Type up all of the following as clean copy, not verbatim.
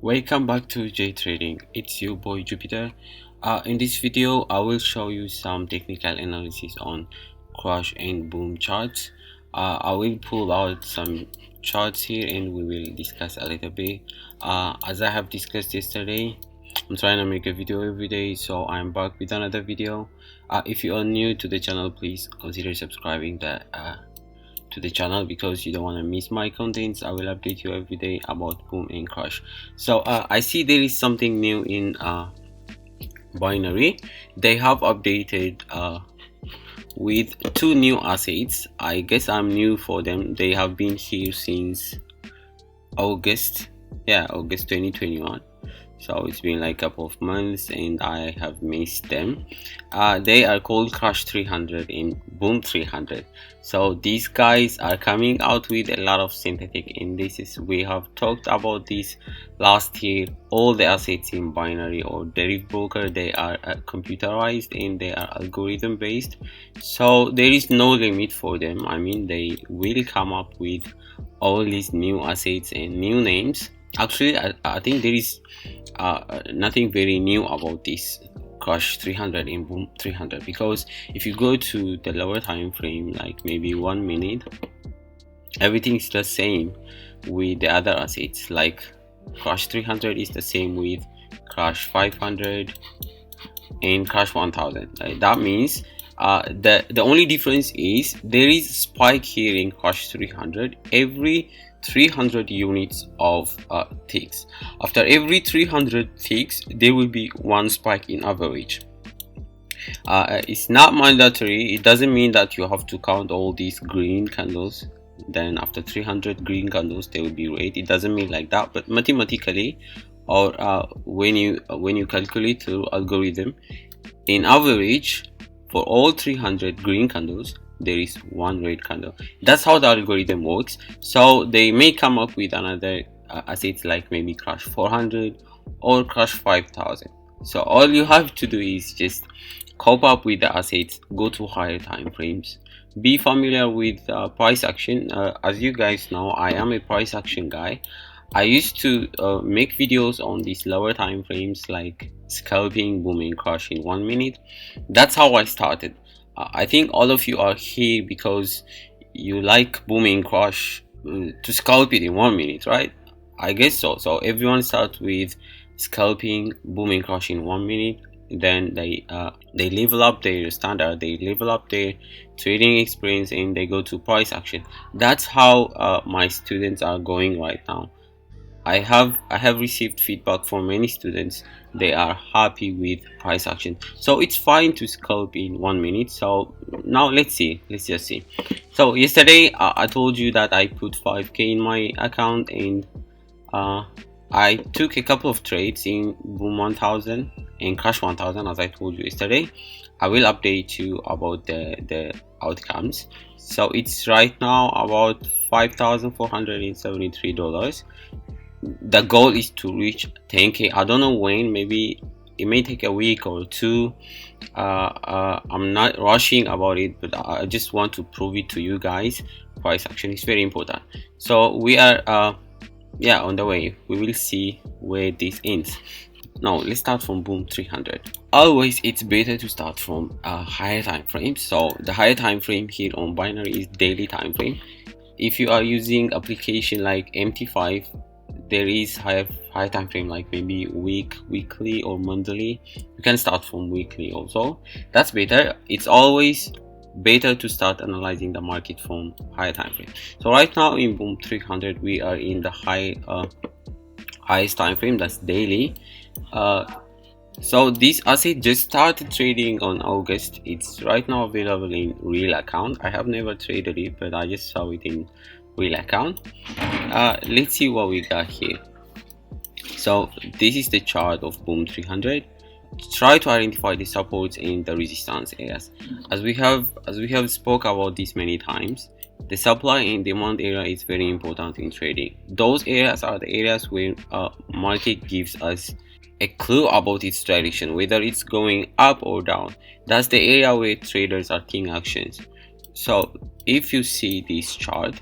Welcome back to J Trading. It's your boy Jupiter. In this video, I will show you some technical analysis on crash and boom charts. I will pull out some charts here and we will discuss a little bit. As I have discussed yesterday, I'm trying to make a video every day, so I'm back with another video. If you are new to the channel, please consider subscribing to the channel because you don't want to miss my contents. I will update you every day about boom and crash. So I see there is something new in binary. They have updated with two new assets. I guess I'm new for them. They have been here since August 2021, so it's been like a couple of months and I have missed them. They are called Crash 300 and Boom 300. So these guys are coming out with a lot of synthetic indices. We have talked about this last year. All the assets in binary or derivative broker, they are computerized and they are algorithm based, so there is no limit for them. I mean, they will come up with all these new assets and new names. Actually, I think there is nothing very new about this Crash 300 and Boom 300, because if you go to the lower time frame, like maybe 1 minute, everything is the same with the other assets. Like Crash 300 is the same with Crash 500 and Crash 1000. That means the only difference is there is a spike here in Crash 300 every 300 units of ticks. After every 300 ticks, there will be one spike in average. It's not mandatory. It doesn't mean that you have to count all these green candles, then after 300 green candles there will be red. It doesn't mean like that, but mathematically, or when you calculate through algorithm, in average for all 300 green candles there is one red candle. That's how the algorithm works. So they may come up with another assets like maybe Crash 400 or Crash 5000. So all you have to do is just cope up with the assets, go to higher time frames, be familiar with price action. As you guys know, I am a price action guy. I used to make videos on these lower time frames like scalping, booming, crash in 1 minute. That's how I started. I think all of you are here because you like booming, crash to scalp it in 1 minute, right? I guess so. So everyone starts with scalping, booming, crash in 1 minute. Then they level up their standard, they level up their trading experience, and they go to price action. That's how my students are going right now. I have received feedback from many students. They are happy with price action, so it's fine to scalp in 1 minute. So now let's just see. So yesterday I told you that I put 5k in my account, and I took a couple of trades in Boom 1000 and Crash 1000, as I told you yesterday. I will update you about the outcomes. So it's right now about $5,473. The goal is to reach 10k. I don't know when, maybe it may take a week or two. I'm not rushing about it, but I just want to prove it to you guys. Price action is very important. So we are on the way. We will see where this ends. Now let's start from Boom 300. Always it's better to start from a higher time frame. So the higher time frame here on binary is daily time frame. If you are using application like MT5, there is higher time frame like maybe weekly or monthly. You can start from weekly also. That's better. It's always better to start analyzing the market from higher time frame. So right now in Boom 300 we are in the highest time frame, that's daily. So this asset just started trading on August. It's right now available in real account. I have never traded it, but I just saw it in real account. Let's see what we got here. So this is the chart of Boom 300. Try to identify the supports and the resistance areas. As we have spoke about this many times, the supply and demand area is very important in trading. Those areas are the areas where market gives us a clue about its direction, whether it's going up or down. That's the area where traders are taking actions. So if you see this chart,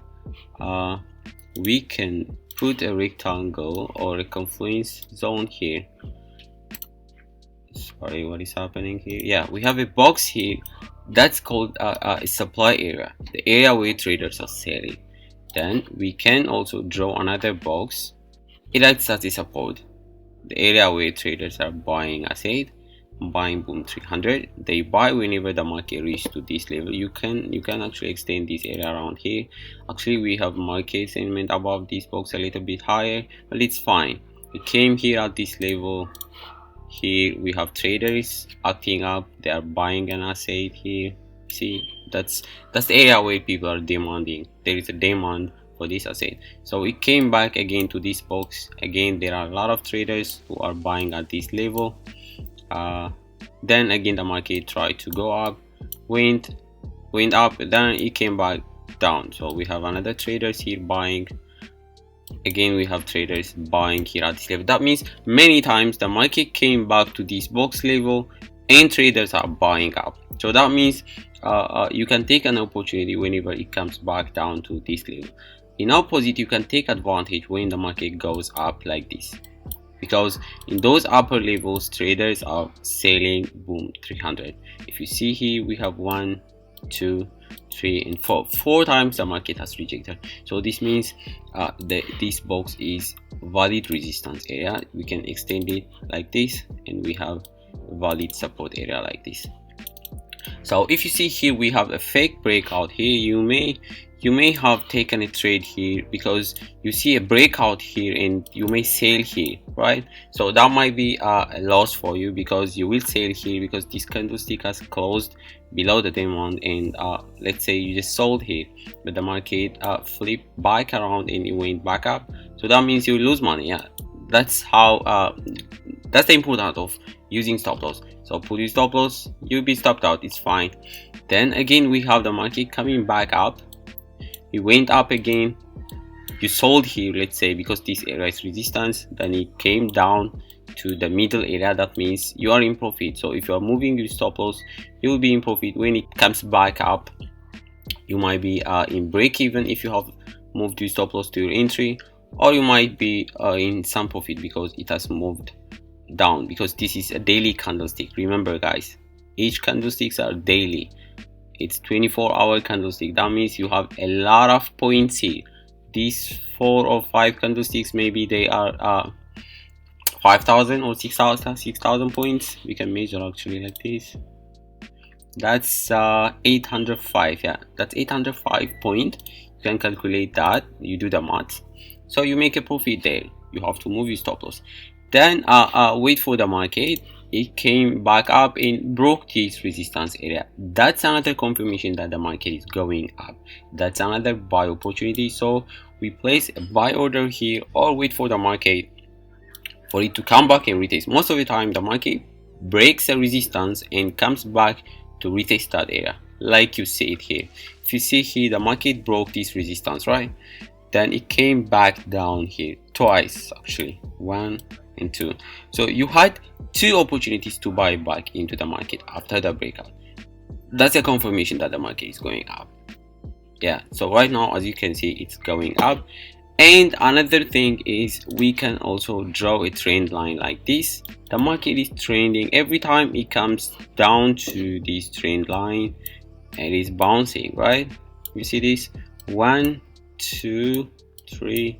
we can put a rectangle or a confluence zone here. Sorry, what is happening here? Yeah, we have a box here that's called a supply area, the area where traders are selling. Then we can also draw another box. It acts as a support, the area where traders are buying asset, buying boom 300. They buy whenever the market reaches to this level. You can actually extend this area around here. Actually, we have market sentiment above this box a little bit higher, but it's fine. We came here at this level. Here we have traders acting up, they are buying an asset here. See, that's the area where people are demanding. There is a demand for this asset. So we came back again to this box. Again, there are a lot of traders who are buying at this level. Then again the market tried to go up, went up, then it came back down. So we have another traders here buying. Again, we have traders buying here at this level. That means many times the market came back to this box level and traders are buying up. So that means you can take an opportunity whenever it comes back down to this level. In opposite, you can take advantage when the market goes up like this, because in those upper levels traders are selling boom 300. If you see here, we have 1, 2, 3 and 4 times the market has rejected. So this means this box is valid resistance area. We can extend it like this, and we have valid support area like this. So if you see here, we have a fake breakout here. You may have taken a trade here because you see a breakout here and you may sell here, right? So that might be a loss for you, because you will sell here because this candlestick has closed below the demand, and let's say you just sold here, but the market flipped back around and it went back up. So that means you lose money. Yeah, that's how that's the importance of using stop loss. So put your stop loss, you'll be stopped out, it's fine. Then again, we have the market coming back up. It went up again, you sold here, let's say, because this area is resistance. Then it came down to the middle area. That means you are in profit. So if you are moving your stop loss, you will be in profit. When it comes back up, you might be in break even if you have moved your stop loss to your entry, or you might be in some profit because it has moved down, because this is a daily candlestick. Remember guys, each candlesticks are daily. It's 24-hour candlestick. That means you have a lot of points here. These 4 or 5 candlesticks, maybe they are 5,000 or 6,000 points. We can measure actually like this. That's 805. Yeah, that's 805 point. You can calculate that, you do the math, so you make a profit there. You have to move your stop loss. Then wait for the market. It came back up and broke this resistance area. That's another confirmation that the market is going up. That's another buy opportunity. So we place a buy order here, or wait for the market for it to come back and retest. Most of the time the market breaks a resistance and comes back to retest that area, like you see it here. If you see here, the market broke this resistance, right? Then it came back down here twice, actually 1 and 2. So you had 2 opportunities to buy back into the market after the breakout. That's a confirmation that the market is going up. Yeah, so right now, as you can see, it's going up. And another thing is, we can also draw a trend line like this. The market is trending. Every time it comes down to this trend line, it is bouncing, right? You see this? 1, 2, 3,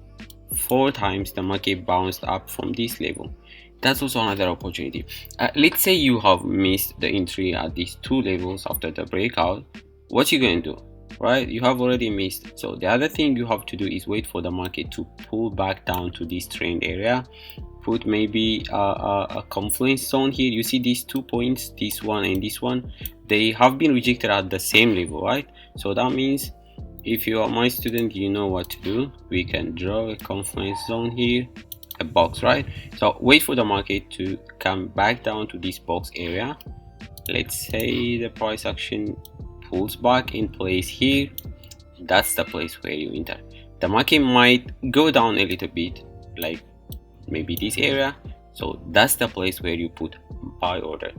4 times the market bounced up from this level. That's also another opportunity. Let's say you have missed the entry at these 2 levels after the breakout. What you going to do, right? You have already missed. So the other thing you have to do is wait for the market to pull back down to this trend area. Put maybe a confluence zone here. You see these 2 points, this one and this one, they have been rejected at the same level, right? So that means, if you are my student, you know what to do. We can draw a confluence zone here, a box, right? So wait for the market to come back down to this box area. Let's say the price action pulls back in place here. That's the place where you enter. The market might go down a little bit, like maybe this area. So that's the place where you put buy order.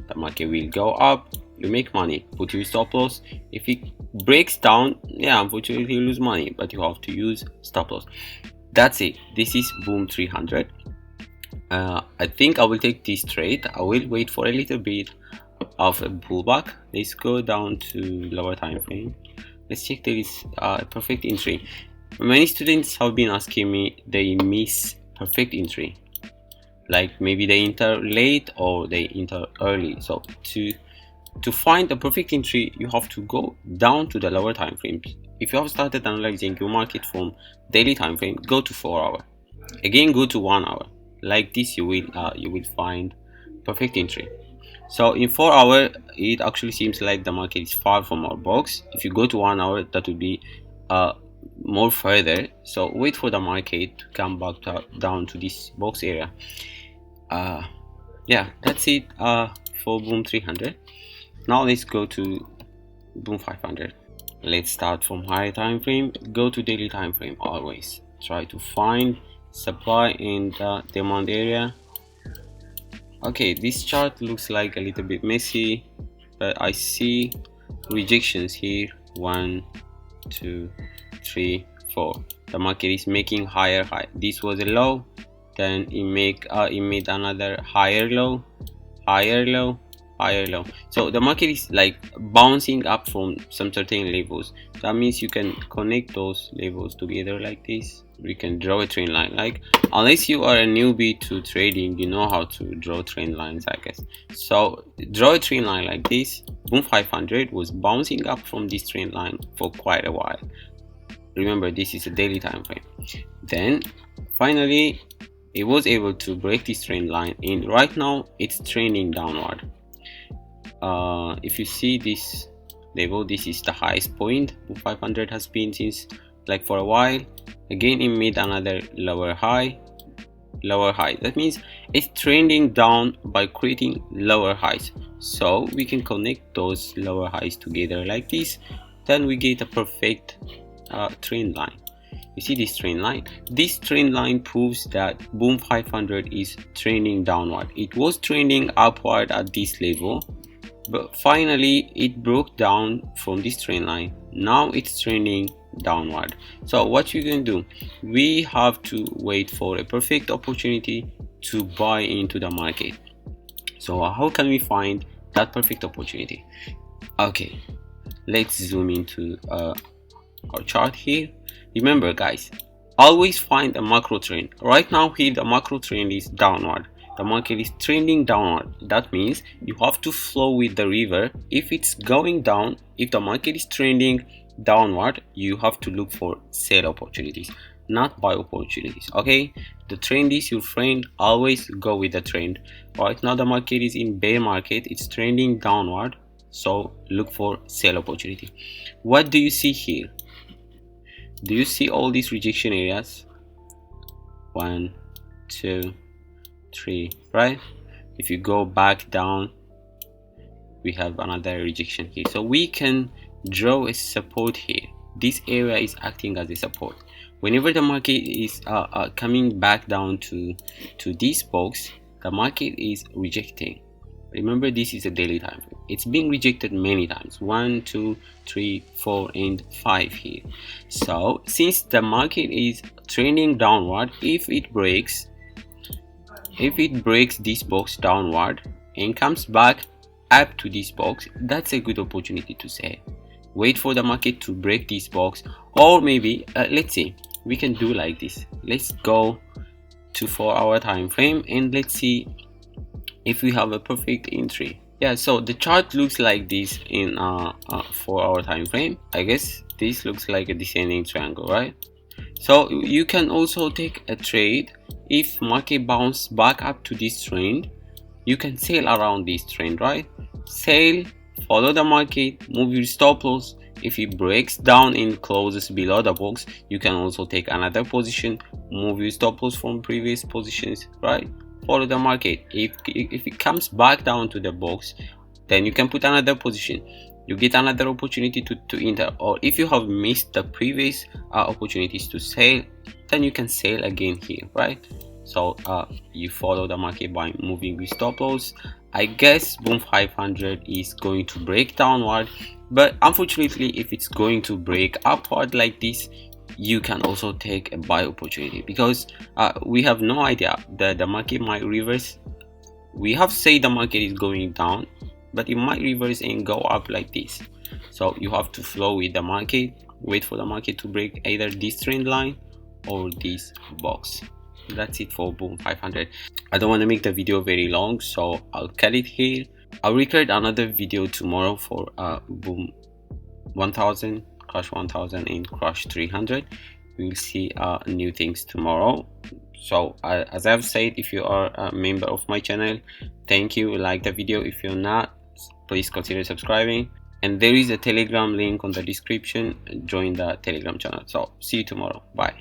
The market will go up, you make money. Put your stop loss. If it breaks down, yeah, unfortunately you lose money, but you have to use stop loss. That's it. This is Boom 300. I think I will take this trade. I will wait for a little bit of a pullback. Let's go down to lower time frame. Let's check there is a perfect entry. Many students have been asking me, they miss perfect entry, like maybe they enter late or they enter early. So to find a perfect entry, you have to go down to the lower time frames. If you have started analyzing your market from daily time frame, go to 4 hour, again go to 1 hour. Like this, you will find perfect entry. So in 4 hour, it actually seems like the market is far from our box. If you go to 1 hour, that would be more further. So wait for the market to come back down to this box area. Yeah, that's it for Boom 300. Now let's go to Boom 500. Let's start from higher time frame, go to daily time frame. Always try to find supply in the demand area. Okay, this chart looks like a little bit messy, but I see rejections here. 1, 2, 3, 4. The market is making higher high. This was a low, then it made another higher low, higher low, higher low. So the market is like bouncing up from some certain levels. That means you can connect those levels together like this. We can draw a trend line. Like, unless you are a newbie to trading, you know how to draw trend lines, I guess. So draw a trend line like this. Boom 500 was bouncing up from this trend line for quite a while. Remember, this is a daily time frame. Then finally it was able to break this trend line, and right now it's trending downward. If you see this level, this is the highest point Boom 500 has been since like for a while. Again, it made another lower high. That means it's trending down by creating lower highs. So we can connect those lower highs together like this. Then we get a perfect trend line. You see this trend line? This trend line proves that Boom 500 is trending downward. It was trending upward at this level, but finally it broke down from this trend line. Now it's trending downward. So what you can do, we have to wait for a perfect opportunity to buy into the market. So how can we find that perfect opportunity? Okay, let's zoom into our chart here. Remember guys, always find a macro trend. Right now here the macro trend is downward. The market is trending downward. That means you have to flow with the river. If it's going down, if the market is trending downward, you have to look for sell opportunities, not buy opportunities. Okay, the trend is your friend. Always go with the trend. Right now the market is in bear market. It's trending downward, so look for sell opportunity. What do you see here? Do you see all these rejection areas? 1, 2, 3, right? If you go back down, we have another rejection here. So we can draw a support here. This area is acting as a support. Whenever the market is coming back down to this box, the market is rejecting. Remember, this is a daily time frame. It's being rejected many times. 1, 2, 3, 4, and 5 here. So since the market is trending downward, if it breaks this box downward and comes back up to this box, that's a good opportunity to sell. Wait for the market to break this box, or maybe let's see, we can do like this. Let's go to 4 hour time frame and let's see if we have a perfect entry. Yeah, so the chart looks like this in 4 hour time frame. I guess this looks like a descending triangle, right? So you can also take a trade. If market bounce back up to this trend, you can sell around this trend, right? Sell, follow the market, move your stop loss. If it breaks down and closes below the box, you can also take another position, move your stop loss from previous positions, right? Follow the market. If it comes back down to the box, then you can put another position. You get another opportunity to enter. Or if you have missed the previous opportunities to sell, then you can sell again here, right? So you follow the market by moving with stop loss, I guess Boom 500 is going to break downward, but unfortunately if it's going to break upward like this, you can also take a buy opportunity, because we have no idea that the market might reverse. We have said the market is going down, but it might reverse and go up like this. So you have to flow with the market, wait for the market to break either this trend line or this box. That's it for Boom 500. I don't want to make the video very long, so I'll cut it here. I'll record another video tomorrow for Boom 1000, Crush 1000 and Crush 300. We'll see new things tomorrow. So as I've said, if you are a member of my channel, thank you. Like the video. If you're not, please consider subscribing, and there is a Telegram link on the description. Join the Telegram channel. So see you tomorrow. Bye.